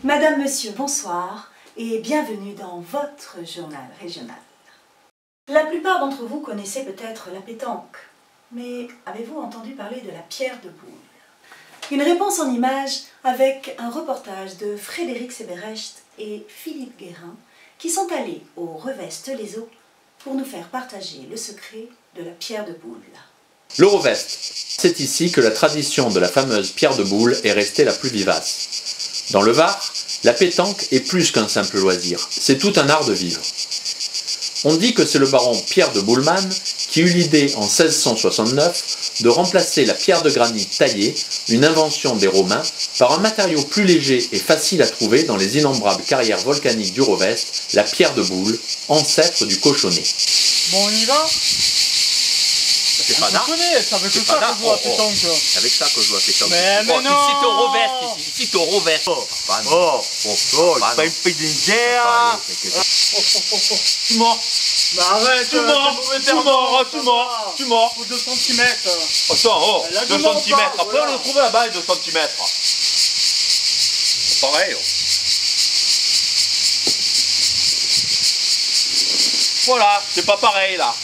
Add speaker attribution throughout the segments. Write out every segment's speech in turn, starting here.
Speaker 1: Madame, Monsieur, bonsoir et bienvenue dans votre journal régional. La plupart d'entre vous connaissez peut-être la pétanque, mais avez-vous entendu parler de la pierre de boule? Une réponse en images avec un reportage de Frédéric Seberecht et Philippe Guérin qui sont allés au Revest-les-Eaux pour nous faire partager le secret de la pierre de boule.
Speaker 2: Le Revest, c'est ici que la tradition de la fameuse pierre de boule est restée la plus vivace. Dans le Var, la pétanque est plus qu'un simple loisir, c'est tout un art de vivre. On dit que c'est le baron Pierre de Boulman qui eut l'idée en 1669 de remplacer la pierre de granit taillée, une invention des Romains, par un matériau plus léger et facile à trouver dans les innombrables carrières volcaniques du Revest, la pierre de boule, ancêtre du cochonnet.
Speaker 3: Bon, on y va?
Speaker 2: C'est pas d'art.
Speaker 3: C'est avec ça que je joue à pétanque.
Speaker 2: C'est avec ça que je joue à pétanque.
Speaker 3: Mais non!
Speaker 2: Ici t'es au Revest, ici t'es au Revest.
Speaker 3: C'est pas une pédinière! Tu mords! Mais arrête! Tu mords! Tu mords! Au 2 cm!
Speaker 2: Attends, 2 cm. Après on le trouve là-bas, 2 cm. Pareil. Voilà, c'est pas pareil là.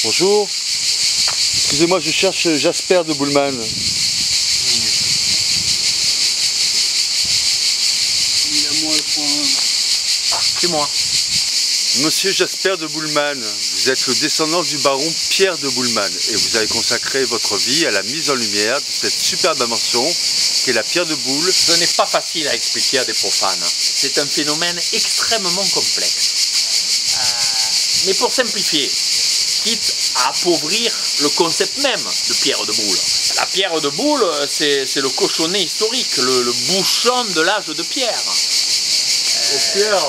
Speaker 4: Bonjour, excusez-moi, je cherche Jasper de Boulman.
Speaker 2: C'est moi.
Speaker 4: Monsieur Jasper de Boulman, vous êtes le descendant du baron Pierre de Boulman et vous avez consacré votre vie à la mise en lumière de cette superbe invention qu'est la pierre de boule.
Speaker 2: Ce n'est pas facile à expliquer à des profanes. C'est un phénomène extrêmement complexe. Mais pour simplifier, quitte à appauvrir le concept même de pierre de boule. La pierre de boule, c'est le cochonnet historique, le bouchon de l'âge de pierre.
Speaker 3: Pierre,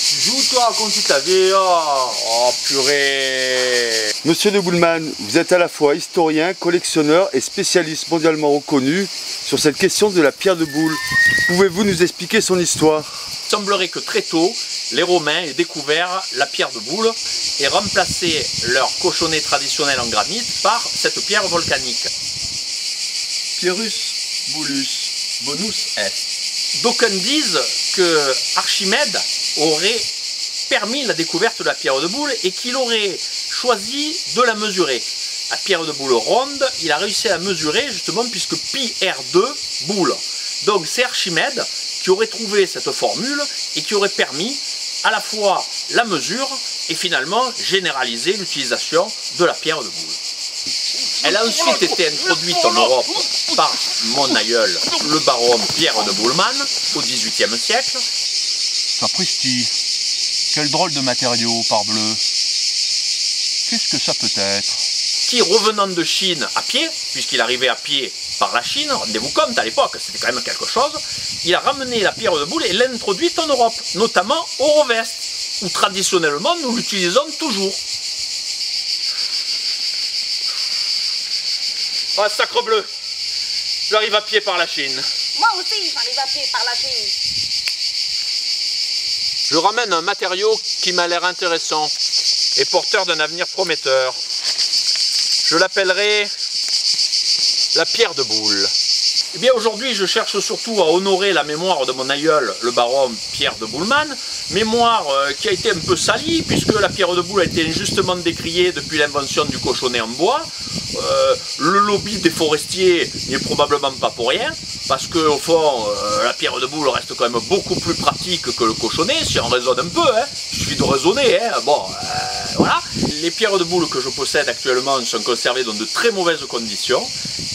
Speaker 3: tu joues toi, raconte ta vie.
Speaker 2: Oh purée!
Speaker 4: Monsieur de Boulman, vous êtes à la fois historien, collectionneur et spécialiste mondialement reconnu sur cette question de la pierre de boule. Pouvez-vous nous expliquer son histoire?
Speaker 2: Il semblerait que très tôt, les Romains aient découvert la pierre de boule et remplacé leur cochonnet traditionnel en granit par cette pierre volcanique.
Speaker 3: Pierrus boulus bonus est.
Speaker 2: D'aucuns disent que Archimède aurait permis la découverte de la pierre de boule et qu'il aurait choisi de la mesurer. La pierre de boule ronde, il a réussi à la mesurer justement puisque pi R2 boule. Donc c'est Archimède qui aurait trouvé cette formule et qui aurait permis à la fois la mesure et finalement généraliser l'utilisation de la pierre de boule. Elle a ensuite été introduite en Europe par mon aïeul, le baron Pierre de Boulman, au XVIIIe siècle.
Speaker 5: Sapristi, quel drôle de matériau, parbleu. Qu'est-ce que ça peut être?
Speaker 2: Qui, revenant de Chine à pied, puisqu'il arrivait à pied par la Chine, rendez-vous compte, à l'époque, c'était quand même quelque chose, il a ramené la pierre de boule et l'a introduite en Europe, notamment au Revest, où traditionnellement nous l'utilisons toujours. Ah, sacre bleu, j'arrive à pied par la Chine.
Speaker 6: Moi aussi, j'arrive à pied par la Chine.
Speaker 2: Je ramène un matériau qui m'a l'air intéressant et porteur d'un avenir prometteur. Je l'appellerai la pierre de boule. Eh bien aujourd'hui je cherche surtout à honorer la mémoire de mon aïeul, le baron Pierre de Boulman, mémoire qui a été un peu salie puisque la pierre de boule a été injustement décriée depuis l'invention du cochonnet en bois. Le lobby des forestiers n'est probablement pas pour rien, parce qu'au fond, la pierre de boule reste quand même beaucoup plus pratique que le cochonnet, si on raisonne un peu, hein. Il suffit de raisonner, hein. Bon, voilà. Les pierres de boule que je possède actuellement sont conservées dans de très mauvaises conditions,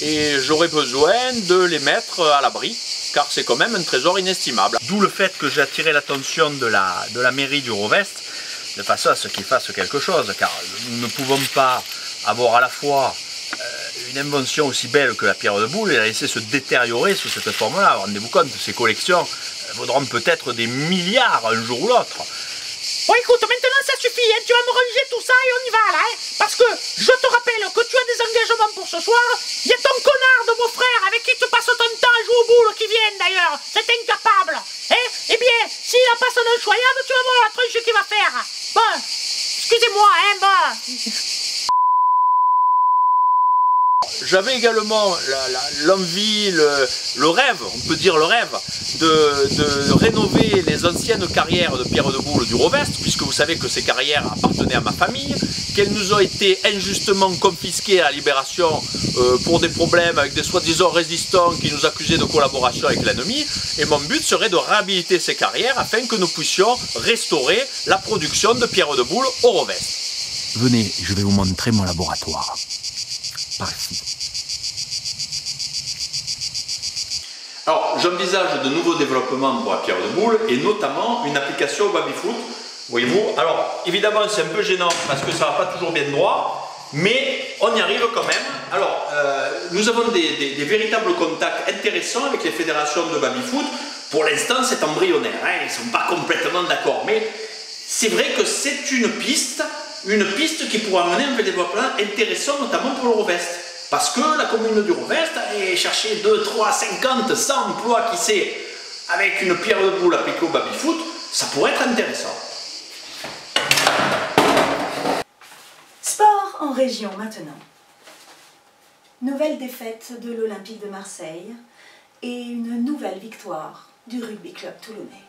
Speaker 2: et j'aurais besoin de les mettre à l'abri, car c'est quand même un trésor inestimable. D'où le fait que j'ai attiré l'attention de la mairie du Revest, de façon à ce qu'ils fassent quelque chose, car nous ne pouvons pas avoir à la fois une invention aussi belle que la pierre de boule et la laisser se détériorer sous cette forme-là. Rendez-vous compte, ces collections vaudront peut-être des milliards un jour ou l'autre.
Speaker 6: Bon écoute, maintenant ça suffit, hein. Tu vas me ranger tout ça et on y va là, hein. Parce que je te rappelle que tu as des engagements pour ce soir. Il y a ton connard de beau-frère avec qui tu passes ton temps à jouer aux boules qui viennent d'ailleurs. C'est incapable, hein. Eh bien, s'il a pas son incroyable, tu vas voir la tronche qu'il va faire. Bon, excusez-moi, hein, bon.
Speaker 2: J'avais également l'envie, le rêve, on peut dire le rêve, de rénover les anciennes carrières de Pierre de Boulle du Rovest, puisque vous savez que ces carrières appartenaient à ma famille, qu'elles nous ont été injustement confisquées à la Libération pour des problèmes avec des soi-disant résistants qui nous accusaient de collaboration avec l'ennemi. Et mon but serait de réhabiliter ces carrières afin que nous puissions restaurer la production de Pierre de Boulle au Rovest.
Speaker 5: Venez, je vais vous montrer mon laboratoire. Par ici.
Speaker 2: Alors, j'envisage de nouveaux développements pour la Pierre de Boulle et notamment une application au baby-foot. Voyez-vous, alors évidemment c'est un peu gênant parce que ça va pas toujours bien droit, mais on y arrive quand même. Alors, nous avons des véritables contacts intéressants avec les fédérations de baby-foot. Pour l'instant, c'est embryonnaire, hein, ils ne sont pas complètement d'accord, mais c'est vrai que c'est une piste qui pourra amener un développement intéressant, notamment pour le Rovest. Parce que la commune du Rovest a cherché 2, 3, 50, 100 emplois, qui sait, avec une Pierre de Boulle appliquée au baby-foot, ça pourrait être intéressant.
Speaker 1: Sport en région maintenant. Nouvelle défaite de l'Olympique de Marseille et une nouvelle victoire du rugby club toulonnais.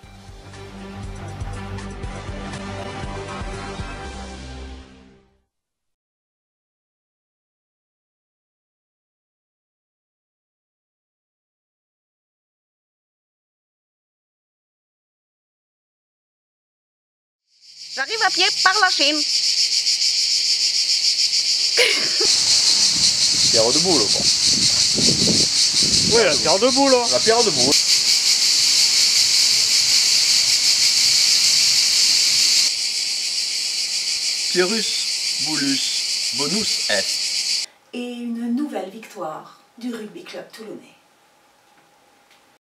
Speaker 7: J'arrive à pied par la Chine.
Speaker 3: Pierre de Boulle, quoi. Oui, la Pierre de Boulle. La Pierre de Boulle.
Speaker 2: Pierus Boulus Bonus Est.
Speaker 1: Et une nouvelle victoire du rugby club toulonnais.